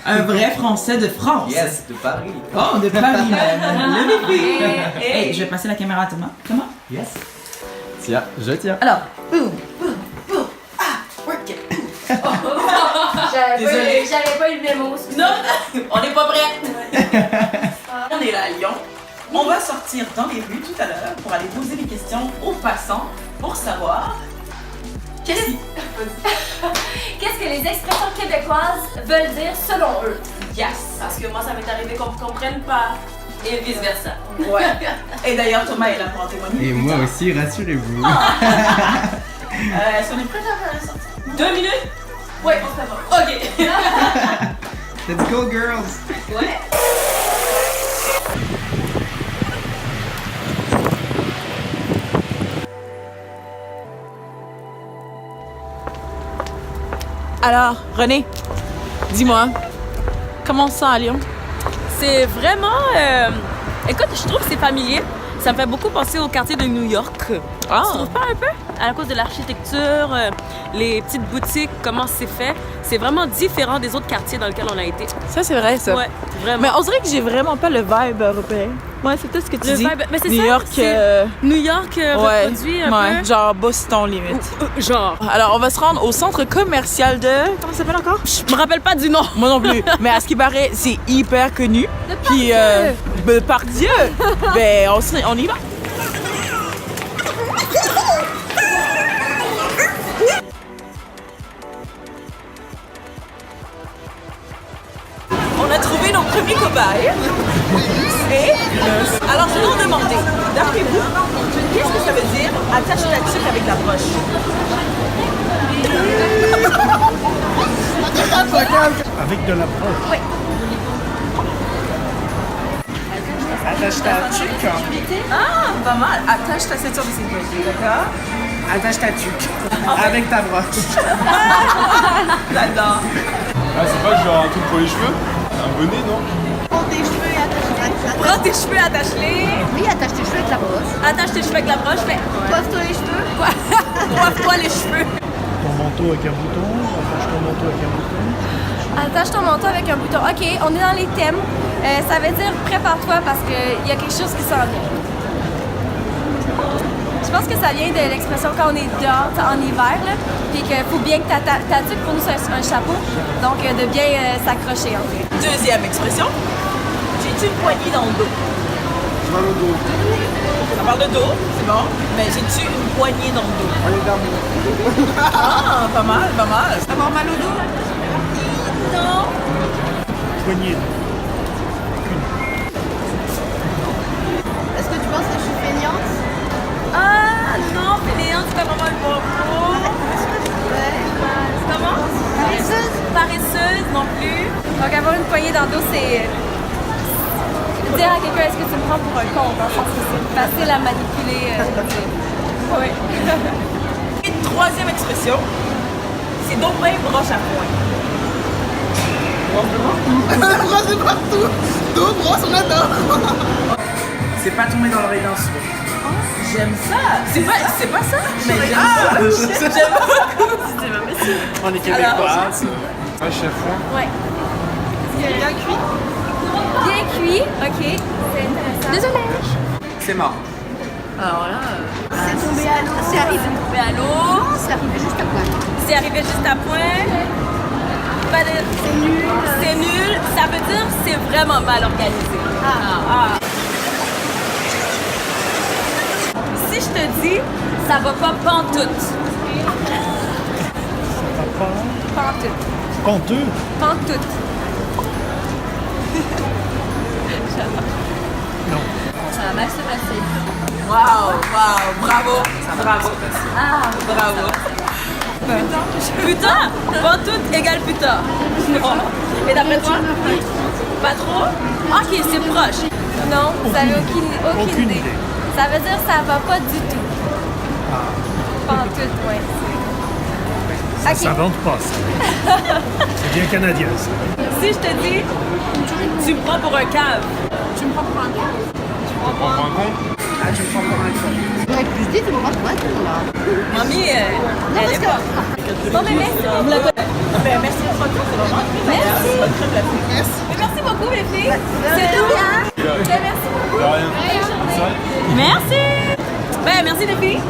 Un vrai Français de France. Yes, de Paris. Oh, de Paris même. Le bébé. Hey, je vais passer la caméra à Thomas. Thomas? Yes. Tiens, je tiens. Alors, boum, boum, boum. Ah, work it. J'avais pas eu le mémo. Non, on n'est pas prêts. On est là à Lyon. On va sortir dans les rues tout à l'heure pour aller poser des questions aux passants pour savoir Qu'est-ce que les expressions québécoises veulent dire selon eux? yes. Parce que moi, ça m'est arrivé qu'on ne comprenne pas. Et vice versa. Ouais. Et d'ailleurs, Thomas est là pour en témoigner. Et moi aussi, rassurez-vous. Est-ce qu'on est prêts à faire la sortie? 2 minutes? Ouais, on se fait pas. Ok. Let's go, girls. Ouais. Alors, René, dis-moi, comment on se sent à Lyon? C'est vraiment... Écoute, je trouve que c'est familier. Ça me fait beaucoup penser au quartier de New York. Ah. Tu trouves pas un peu? À cause de l'architecture, les petites boutiques, comment c'est fait. C'est vraiment différent des autres quartiers dans lesquels on a été. Ça, c'est vrai, ça. Ouais, vraiment. Mais on dirait que j'ai vraiment pas le vibe européen. Ouais, c'est peut-être ce que tu Le dis. vibe- mais c'est New ça, York, c'est- New York reproduit un ouais, peu. genre Boston limite. Genre. Alors, on va se rendre au centre commercial de... Comment ça s'appelle encore? Je me rappelle pas du nom. Moi non plus. Mais à ce qui paraît, c'est hyper connu. Puis, par Dieu! Ben, on y va. On a trouvé nos premiers cobayes. Et, alors, je vais leur demander, d'après vous, qu'est-ce que ça veut dire attache ta tuque avec la broche? Avec de la broche. Oui. Attache ta tuque. Ah, pas mal. Attache ta ceinture de sécurité, d'accord? Attache ta tuque. Avec ta broche. J'adore. Ah, c'est pas genre un truc pour les cheveux? Un bonnet, non? Prends tes cheveux, attache-les. Oui, attache tes cheveux avec la brosse. Attache tes cheveux avec la broche, mais Pose-toi les cheveux. coiffe-toi les cheveux. Ton manteau avec un bouton. Attache ton manteau avec un bouton. Attache ton manteau avec un bouton. OK, on est dans les thèmes. Ça veut dire prépare-toi parce qu'il y a quelque chose qui s'en vient. Je pense que ça vient de l'expression quand on est dehors en hiver, là, puis qu'il faut bien que ta tuque pour nous c'est un chapeau, donc de bien s'accrocher en fait. Deuxième expression. J'ai-tu une poignée dans le dos? Mal au dos. Ça parle de dos, c'est bon. Mais j'ai-tu une poignée dans le dos? Allez, d'amour. Ah, pas mal, pas mal. Avoir mal au dos? Non. Poignée. Est-ce que tu penses que je suis feignante? Ah non, fainéante, c'est pas vraiment le bon mot. Comment? Paresseuse? Paresseuse non plus. Donc avoir une poignée dans le dos, c'est dire à quelqu'un est-ce que tu me prends pour un con, dans le sens que c'est facile à manipuler. Oui. Et troisième expression. C'est donc bien broche à point. Brosse partout. Dos, brosse, on adore. C'est pas tomber dans l'oreille d'un sourd. J'aime ça. C'est pas ça. Mais j'aime ça. J'aime beaucoup. On est québécois. Ouais, chef, ouais. Ouais. Bien cuit. Bien cuit, ok. C'est intéressant. Désolée. C'est mort. Alors là, C'est tombé à l'eau. C'est arrivé. Mais allô? C'est arrivé juste à point. C'est arrivé juste à point. Pas de- C'est nul. C'est nul. Ça veut dire que c'est vraiment mal organisé. Ah. Si je te dis, ça va pas pantoute. Papa. Pantoute. Conteux. Pantoute. Non. Ça va mal se passer. waouh, bravo. Bravo. Bravo. Putain, pantoute égale putain. Non. Et d'après toi? Pas trop? Ok, c'est proche. Non, vous avez aucune idée. idée. Ça veut dire ça va pas du tout. Pantoute, ouais. Ça s'invente pas, ça. C'est bien canadien, ça. Si je te dis, tu me prends pour un cave. On prend un compte? je prends pour un con. Ouais, plus dit, tu m'auras pour un con, là. Mamie, Non, elle est pas. Bon, mais merci. Vous la connaissez? Ben, merci pour votre tour, c'est vraiment incroyable. Votre crème glacée. Merci. Mais merci beaucoup, les filles. C'est tout. Ben, merci beaucoup. De rien. Merci! Ben, merci les filles.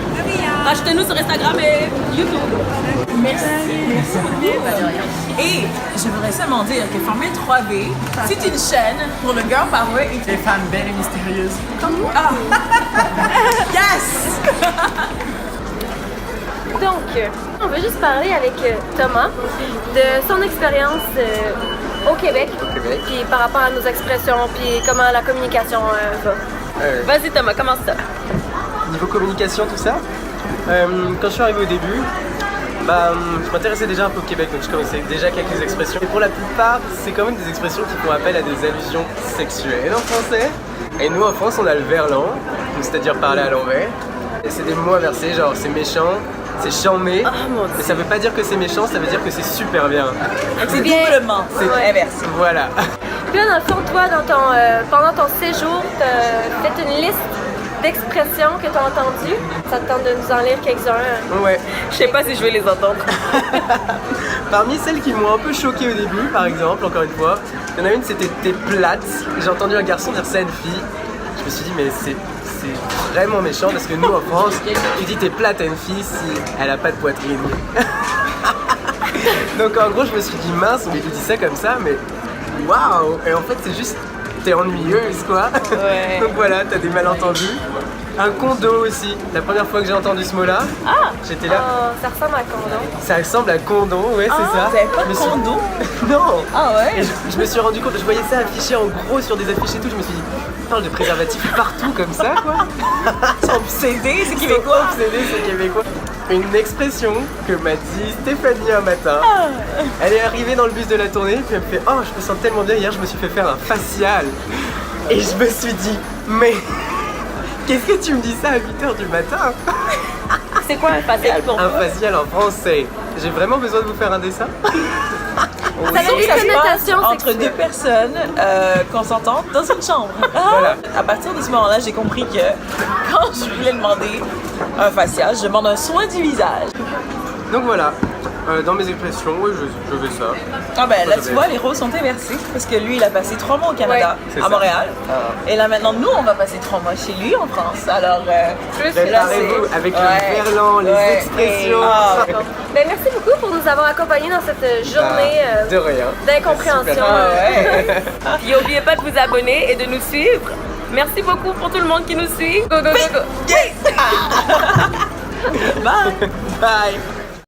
Achetez-nous sur Instagram et YouTube. Et je voudrais seulement dire que Formule 3B, c'est une chaîne pour le girl power et Les femmes belles et mystérieuses. Ah! Yes! Donc, on veut juste parler avec Thomas de son expérience au Québec. Puis par rapport à nos expressions, puis comment la communication va. Vas-y Thomas, commence ça. Niveau communication, tout ça, quand je suis arrivé au début, je m'intéressais déjà un peu au Québec, donc je connaissais déjà quelques expressions. Et pour la plupart, c'est quand même des expressions qui font appel à des allusions sexuelles en français. Et nous, en France, on a le verlan, donc c'est-à-dire parler à l'envers. Et c'est des mots inversés, genre c'est méchant, c'est chambé. Mais ça veut pas dire que c'est méchant, ça veut dire que c'est super bien. C'est doublement, c'est inverse. Voilà. Puis là, dans le fond, toi, pendant ton séjour, tu as fait une liste d'expressions que tu as entendues. Ça te tente de nous en lire quelques-uns? Ouais. Je sais pas si je vais les entendre. Parmi celles qui m'ont un peu choqué au début, par exemple, encore une fois, il y en a une, c'était t'es plate. J'ai entendu un garçon dire ça à une fille. Je me suis dit, mais c'est vraiment méchant parce que nous en France, tu dis t'es plate à une fille si elle a pas de poitrine. Donc en gros, je me suis dit, mince, on lui dit ça comme ça, mais waouh! Et en fait, c'est juste, t'es ennuyeuse quoi. Ouais. Donc voilà, t'as des malentendus. Un condo aussi. La première fois que j'ai entendu ce mot-là, j'étais là. Oh, ça ressemble à condom. Ça ressemble à condom, ouais, c'est ça. Vous avez pas de Je me suis- condo? Non. Ah ouais? Et je me suis rendu compte, je voyais ça affiché en gros sur des affiches et tout, je me suis dit, on parle de préservatifs partout comme ça quoi. Ils sont obsédés, c'est Ils sont québécois. obsédés, c'est québécois. Une expression que m'a dit Stéphanie un matin. Elle est arrivée dans le bus de la tournée, puis elle me fait, oh, je me sens tellement bien, hier je me suis fait faire un facial. Et je me suis dit, mais qu'est-ce que tu me dis ça à 8h du matin? C'est quoi un facial pour Un toi? facial en français. J'ai vraiment besoin de vous faire un dessin? Ça a Donc, des ça se passe connotations entre sexuelles. deux personnes consentantes dans une chambre. Voilà. À partir de ce moment-là, j'ai compris que quand je voulais demander un facial, je demande un soin du visage. Donc voilà, dans mes expressions, oui, je fais ça. Ah ben là, Ça, tu vois, les rôles sont inversés parce que lui, il a passé 3 mois au Canada, c'est à ça. Montréal. Et là, maintenant, nous, on va passer 3 mois chez lui en France. Alors, Préparez-vous avec le verlan, les expressions. Ben, merci beaucoup pour nous avoir accompagnés dans cette journée De rien. d'incompréhension. Super. Ah ouais. Et n'oubliez pas de vous abonner et de nous suivre. Merci beaucoup pour tout le monde qui nous suit. Go, go, go, go. Bye! Bye.